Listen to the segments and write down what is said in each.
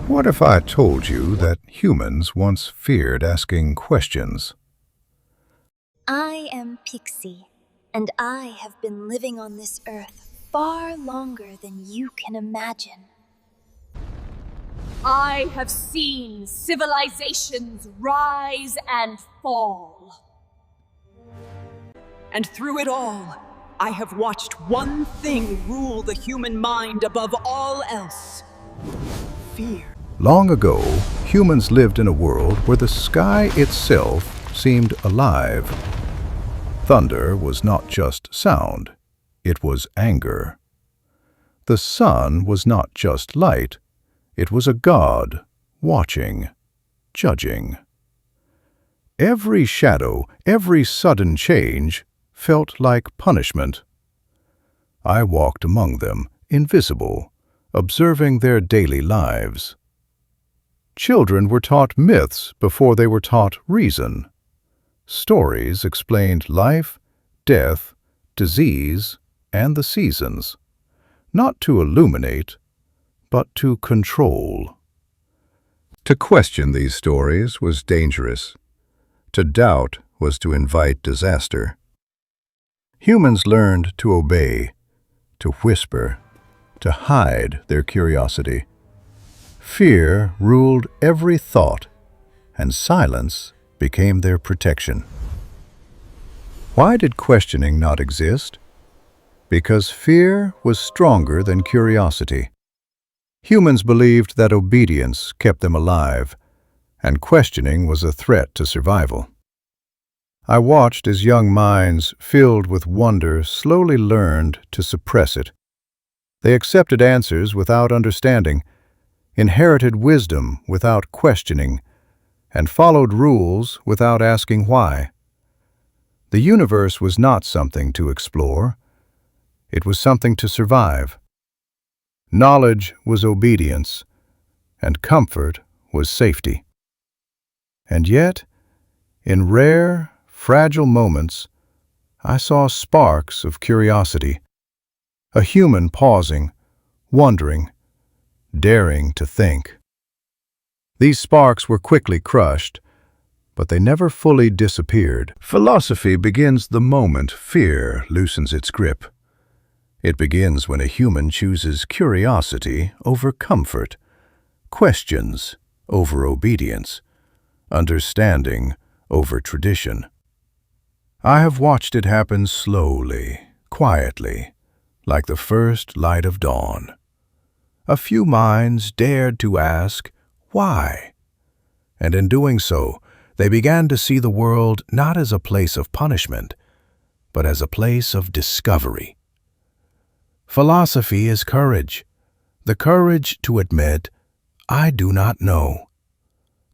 What if I told you that humans once feared asking questions? I am Pixie, and I have been living on this earth far longer than you can imagine. I have seen civilizations rise and fall. And through it all, I have watched one thing rule the human mind above all else: fear. Long ago, humans lived in a world where the sky itself seemed alive. Thunder was not just sound, it was anger. The sun was not just light, it was a god, watching, judging. Every shadow, every sudden change felt like punishment. I walked among them, invisible, observing their daily lives. Children were taught myths before they were taught reason. Stories explained life, death, disease, and the seasons, not to illuminate, but to control. To question these stories was dangerous. To doubt was to invite disaster. Humans learned to obey, to whisper, to hide their curiosity. Fear ruled every thought, and silence became their protection. Why did questioning not exist? Because fear was stronger than curiosity. Humans believed that obedience kept them alive, and questioning was a threat to survival. I watched as young minds filled with wonder slowly learned to suppress it. They accepted answers without understanding, inherited wisdom without questioning, and followed rules without asking why. The universe was not something to explore. It was something to survive. Knowledge was obedience, and comfort was safety. And yet, in rare, fragile moments, I saw sparks of curiosity. A human pausing, wondering, daring to think. These sparks were quickly crushed, but they never fully disappeared. Philosophy begins the moment fear loosens its grip. It begins when a human chooses curiosity over comfort, questions over obedience, understanding over tradition. I have watched it happen slowly, quietly, like the first light of dawn. A few minds dared to ask, why? And in doing so, they began to see the world not as a place of punishment, but as a place of discovery. Philosophy is courage, the courage to admit, I do not know,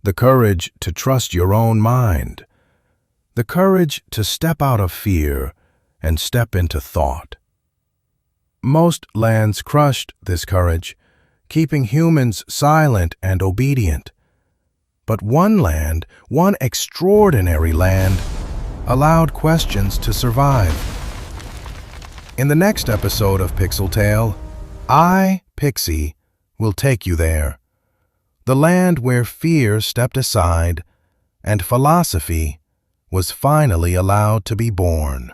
the courage to trust your own mind, the courage to step out of fear and step into thought. Most lands crushed this courage, keeping humans silent and obedient. But one land, one extraordinary land, allowed questions to survive. In the next episode of Pixel Tale, I, Pixie, will take you there. The land where fear stepped aside and philosophy was finally allowed to be born.